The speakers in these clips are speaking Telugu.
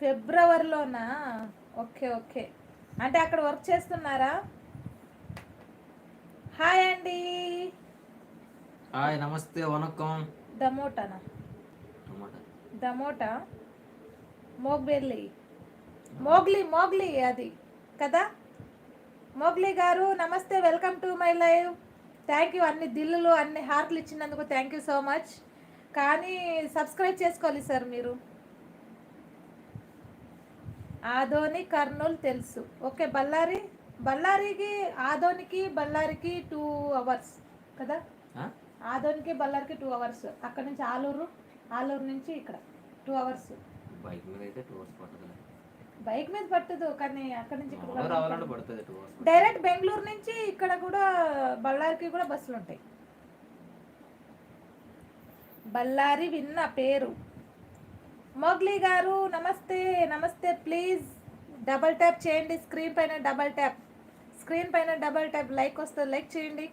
ఫిబ్రవరిలోనా? Okay okay. అంటే అక్కడ వర్క్ చేస్తున్నారా? హాయ్ అండి. హాయ్ నమస్తే వనక్కం. దమోటానా? దమోటా మోగ్బెల్లి మోగ్లీ అది కదా. మోగ్లీ గారు నమస్తే, welcome to my live. Thank you, అన్ని దిల్లులు అన్ని హార్ట్లు ఇచ్చినందుకు థ్యాంక్ యూ సో మచ్. కానీ సబ్స్క్రైబ్ చేసుకోవాలి సార్ మీరు. ఆదోని కర్నూలు తెలుసు. ఓకే, బళ్ళారికి ఆదోనికి బళ్ళారికి 2 hours కదా. ఆదోనికి బళ్ళారికి 2 hours. అక్కడ నుంచి ఆలూరు నుంచి ఇక్కడ 2 hours. బైక్ మీద అయితే 2 hours పడుతుంది. బైక్ మీద పట్టదు, కానీ అక్కడ నుంచి ఇక్కడ రావాలంటే పడుతుంది 2 hours. డైరెక్ట్ బెంగళూరు నుంచి ఇక్కడ కూడా బళ్ళారికి కూడా బస్సులు ఉంటాయి. బళ్ళారి విన్న పేరు. మోగ్లీ గారు నమస్తే నమస్తే. ప్లీజ్ డబల్ ట్యాప్ చేయండి స్క్రీన్ పైన, డబల్ ట్యాప్. లైక్ వస్తుంది, లైక్ చేయండి.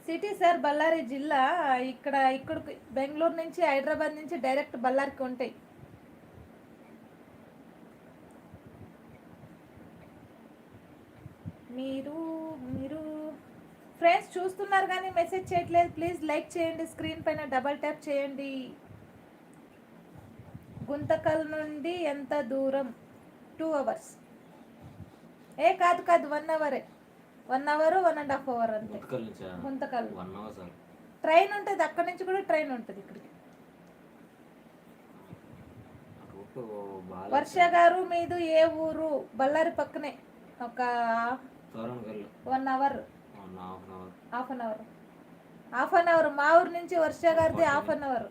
సిటీ సార్ బళ్ళారి జిల్లా. ఇక్కడ బెంగళూరు నుంచి హైదరాబాద్ నుంచి డైరెక్ట్ బళ్ళారికి ఉంటాయి. మీరు ఫ్రెండ్స్ చూస్తున్నారు కానీ మెసేజ్ చేయట్లేదు. ప్లీజ్ లైక్ చేయండి, స్క్రీన్ పైన డబల్ ట్యాప్ చేయండి. గుంతకల్ నుండి ఎంత దూరం? 2 hours. కాదు 1 hour. 1 hour 1.5 hour అంతే. గుంతకల్ ట్రైన్ ఉంటుంది, అక్కడి నుంచి కూడా ట్రైన్ ఉంటుంది ఇక్కడికి. వర్ష గారు మీది ఏ ఊరు? బళ్ళారి పక్కనే. ఒక 1 hour, హాఫ్ అన్ అవర్. మా ఊరు నుంచి వర్ష గారిది హాఫ్ అన్ అవర్,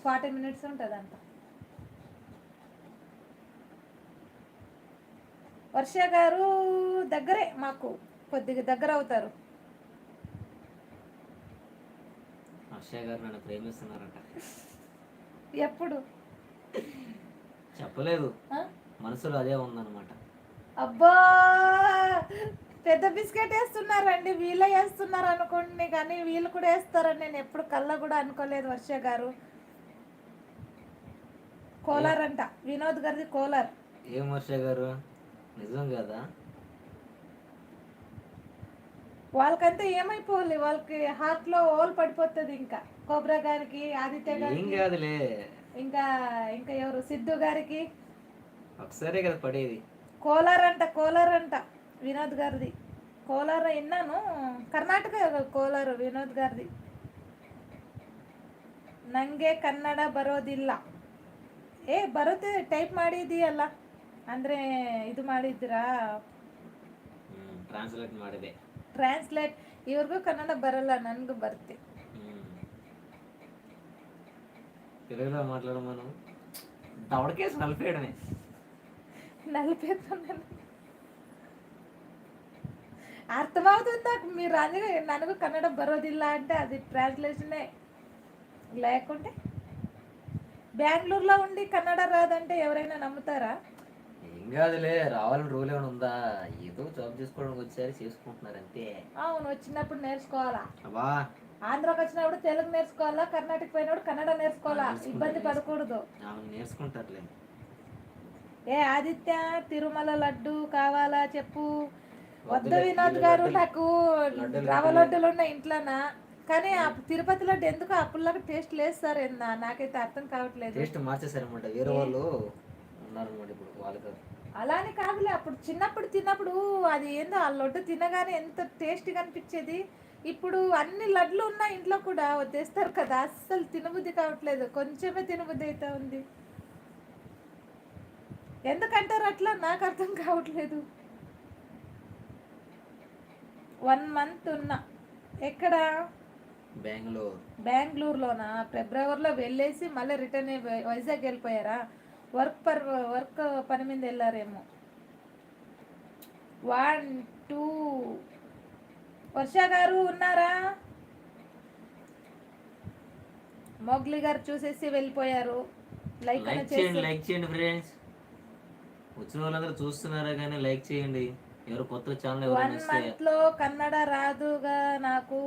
40 minutes ఉంటుంది అంట. వర్ష గారు దగ్గరే, మాకు కొద్దిగా దగ్గర అవుతారు. వర్ష గారు నన్ను ప్రేమిస్తున్నారంట. ఎప్పుడు చెప్పలేదు, మనసులో అదే ఉందన్నమాట. అబ్బా, పెద్ద బిస్కెట్ వేస్తున్నారండి. వీళ్ళే వేస్తున్నారు అనుకోండి, కానీ వీళ్ళు కూడా వేస్తారని నేను ఎప్పుడు కళ్ళ కూడా అనుకోలేదు. వర్ష గారు కోలార్ అంట, వినోద్ గారిది కోలార్. ఏం వర్ష గారు, నిజం కదా? వాళ్ళకంతా ఏమైపోవాలి, వాళ్ళకి హార్ట్ లో ఓల్ పడిపోతుంది. ఇంకా కోబ్రా గారికి, ఆదిత్య గారికి, ఇంకా ఎవరు, సిద్ధు గారికి ఒకసారి కదా పడేది. కోలార్ అంట వినోద్ గారిది. కోలార్ విన్నాను, కర్ణాటక కోలార్ వినోద్ గారిది. ನಂಗೆ ಕನ್ನಡ ಬರೋದಿಲ್ಲ. ಬರುತ್ತೆ, ಟೈಪ್ ಮಾಡಿದೀಯಲ್ಲ ಅಂದ್ರೆ ಇದು ಮಾಡಿದ್ರಾ? ಟ್ರಾನ್ಸ್ಲೇಟ್. ಇವ್ರಿಗೂ ಕನ್ನಡ ಬರಲ್ಲ, ನನಗೂ ಬರುತ್ತೆ. తెలుగులో మాట్లాడమను. దవడకేసి నలిపేయడమే. అర్థమవుతుందా మీరు? అందుకే ನನಗೂ కన్నడ బరోదిల్ల అంటే అది ట్రాన్స్లేషనే. లేకుంటే బెంగళూరులో ఉండి కన్నడ రాదంటే ఎవరైనా నమ్ముతారా? ఏం కాదులే, రావాలని రూల్ ఏమైనా ఉందా? ఏదో జాబ్ చేసుకోవడానికి వచ్చారు, చేసుకుంటున్నారు అంతే. అవును, వచ్చినప్పుడు నేర్చుకోవాలా. అబ్బా, ఆంధ్రాకి వచ్చినప్పుడు తెలుగు నేర్చుకోవాలా, కర్ణాటక పోయినప్పుడు కన్నడ నేర్చుకోవాలా. ఇబ్బంది పడకూడదు. నేర్చుకుంటారులే. ఆదిత్య, తిరుమల లడ్డు కావాలా చెప్పు. వద్దు వినోద్ గారు, నాకు రవ్వ లడ్డులు ఉన్నాయి ఇంట్లోనా. కానీ తిరుపతి లడ్డు ఎందుకు అప్పుల్లాగా టేస్ట్ లేదు సార్. నాకైతే అర్థం కావట్లేదు. టేస్ట్ మార్చేసారన్నమాట, వేరే వాళ్ళు ఉన్నారన్నమాట ఇప్పుడు వాళ్ళకి. అలానే కాదులే, అప్పుడు చిన్నప్పుడు తిన్నప్పుడు అది ఏందో ఆ లడ్డు తినగానే ఎంత టేస్ట్గా అనిపించేది. ఇప్పుడు అన్ని లడ్లు ఉన్నాయి ఇంట్లో కూడా, తెస్తారు కదా, అస్సలు తినబుద్ధి కావట్లేదు. కొంచెమే తినబుద్ధి అయితే ఉంది. ఎందుకంటారు అట్లా, నాకు అర్థం కావట్లేదు. 1 month ఉన్నా. ఎక్కడ? బెంగళూరులోనా? ఫిబ్రవరిలో వెళ్ళేసి మళ్ళీ రిటర్న్ వైజాగ్ వెళ్ళిపోయారా? వర్క్ పని మీద వెళ్ళారేమో. 1 2. వర్ష గారు ఉన్నారా? మోగ్లీ గారు చూసేసి వెళ్ళిపోయారు. లైక్ చేయండి ఫ్రెండ్స్. వచ్చిన వాళ్ళందరూ చూస్తున్నారా కానీ లైక్ చేయండి. ఎవరు కొత్త ఛానల్ 1 month లో కన్నడ రాదుగా నాకు.